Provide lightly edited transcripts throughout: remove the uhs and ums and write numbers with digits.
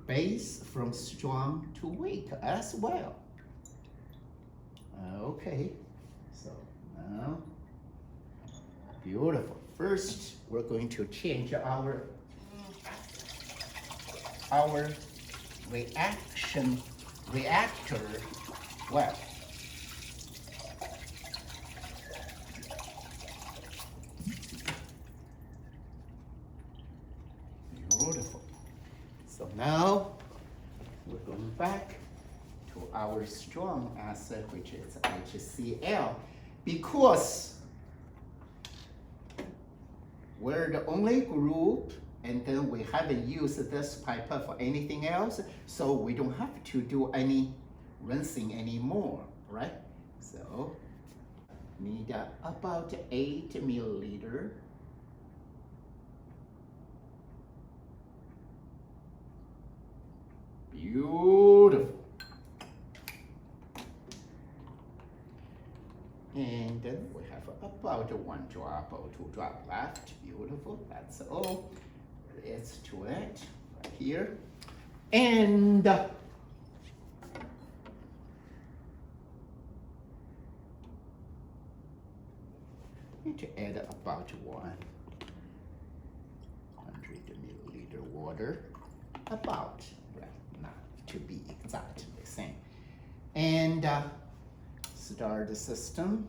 base from strong to weak as well. Okay, so now, beautiful. First, we're going to change our reactor well. Beautiful. So now we're going back to our strong acid, which is HCl, because we're the only group, and then we haven't used this pipette for anything else, so we don't have to do any rinsing anymore, right? So need about 8 milliliter. Beautiful. And then we have about 1 drop or 2 drop left. Beautiful. That's all there is to it right here. And need to add about 100 milliliter water. About, right, not to be exactly the same. And start the system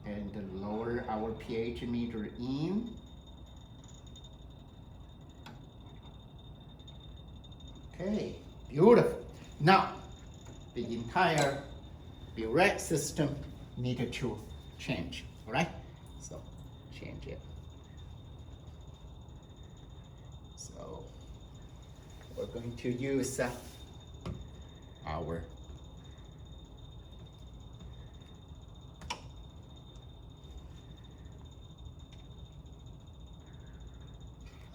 and lower our pH meter in. Okay, beautiful. Now, the entire burette system needed to change, all right? So, change it. So, we're going to use our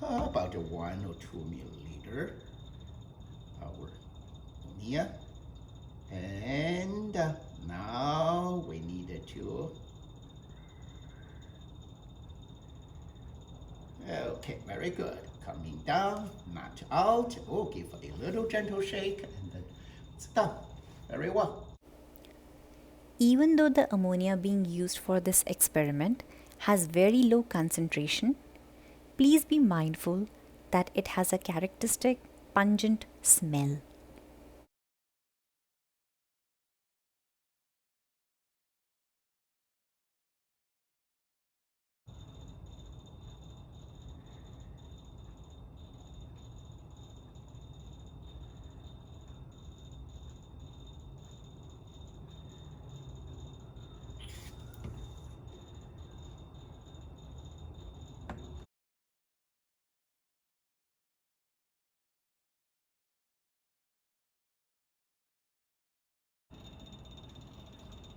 about 1 or 2 milliliter our ammonia, and now we need to okay, very good, coming down, not out. Oh, give a little gentle shake and then it's done. Very well. Even though the ammonia being used for this experiment has very low concentration, please be mindful that it has a characteristic pungent smell.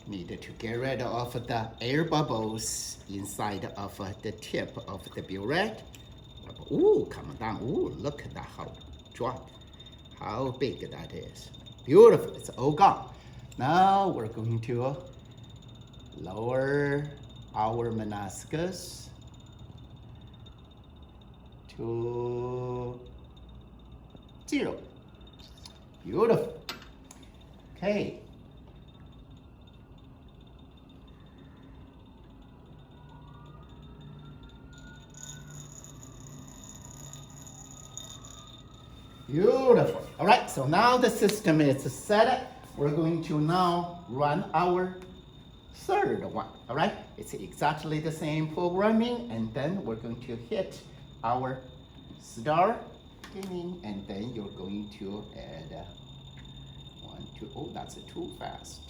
Need to get rid of the air bubbles inside of the tip of the burette. Ooh, come down. Ooh, look at that, how drop, how big that is. Beautiful, it's all gone. Now we're going to lower our meniscus to 0. Beautiful. Okay. Beautiful. All right, so now the system is set. We're going to now run our third one. All right, it's exactly the same programming, and then we're going to hit our start gaming, and then you're going to add 1, 2. Oh, that's too fast.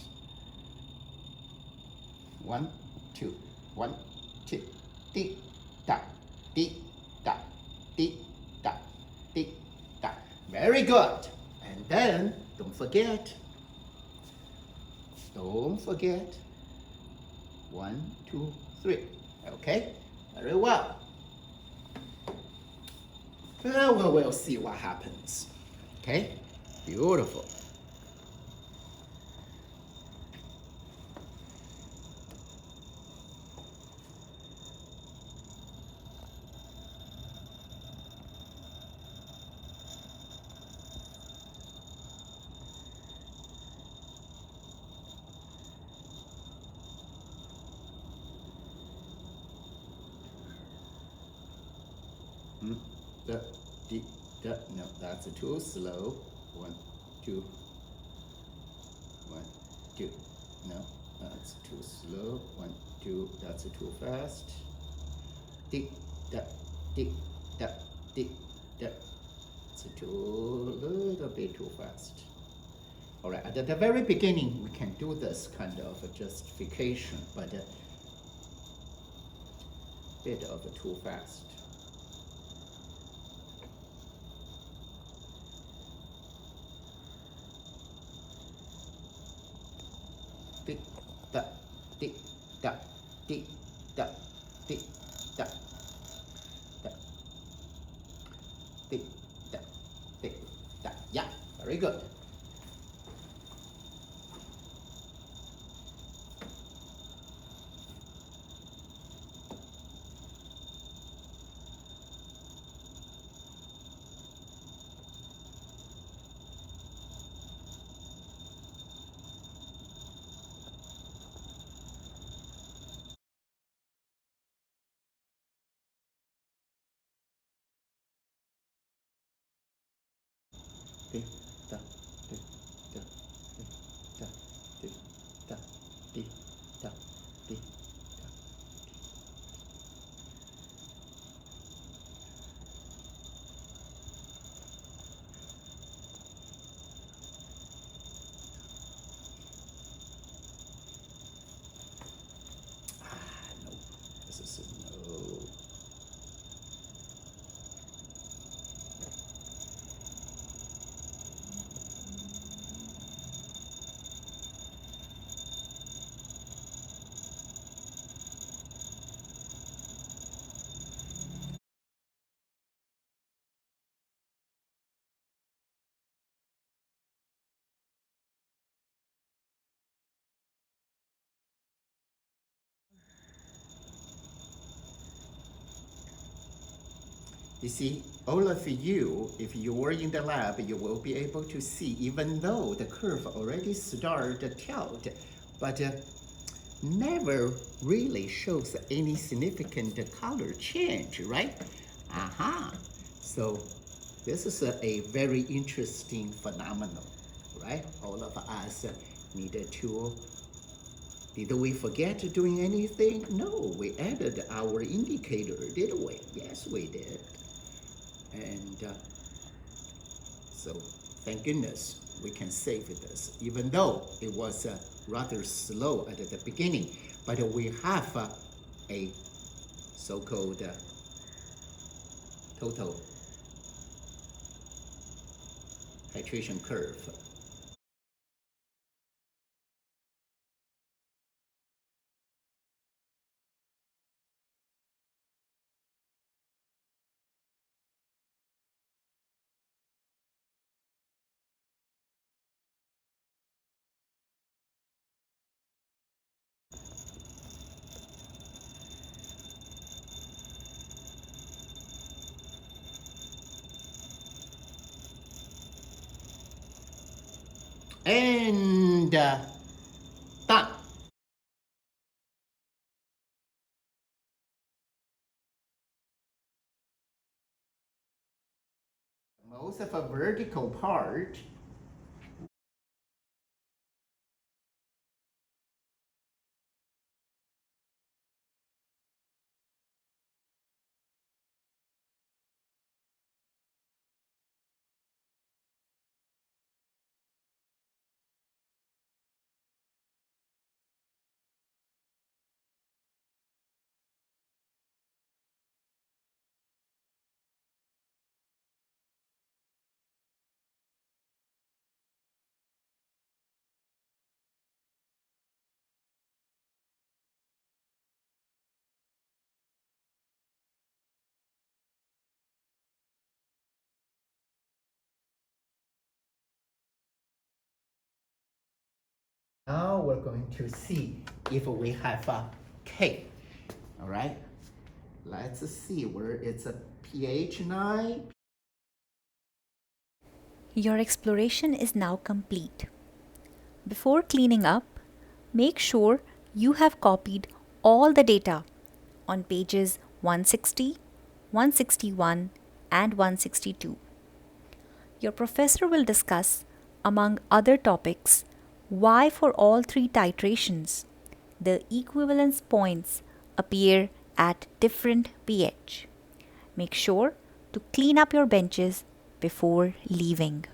1, 2, 1, 2. Tick tock, tick tock, tick tock, tick tock. Very good. And then don't forget. 1, 2, 3. Okay, very well. Well, we'll see what happens. Okay, beautiful. da, di, da. No, that's too slow. 1, 2, 1, 2. No, that's too slow. 1, 2. That's too fast. Di, da, di, da, di, da. It's too little bit too fast. All right, at the very beginning, we can do this kind of justification, but a bit of too fast. Tick, da, tick, da, tick, da, tick, da, da, tick, da, tick, da. Yeah, very good. Tick, da, tick, da, tick, da, tick, da, tick, da, tick, da. No, this is no. You see, all of you, if you were in the lab, you will be able to see, even though the curve already started tilt, but never really shows any significant color change, right? Aha. So this is a very interesting phenomenon, right? All of us needed to. Did we forget doing anything? No, we added our indicator, did we? Yes, we did. And so thank goodness we can save this, even though it was rather slow at the beginning, but we have a so-called total titration curve. And done. Most of a vertical part now we're going to see if we have a K. All right, let's see where it's a pH 9. Your exploration is now complete. Before cleaning up, make sure you have copied all the data on pages 160, 161, and 162. Your professor will discuss, among other topics, why for all three titrations, the equivalence points appear at different pH. Make sure to clean up your benches before leaving.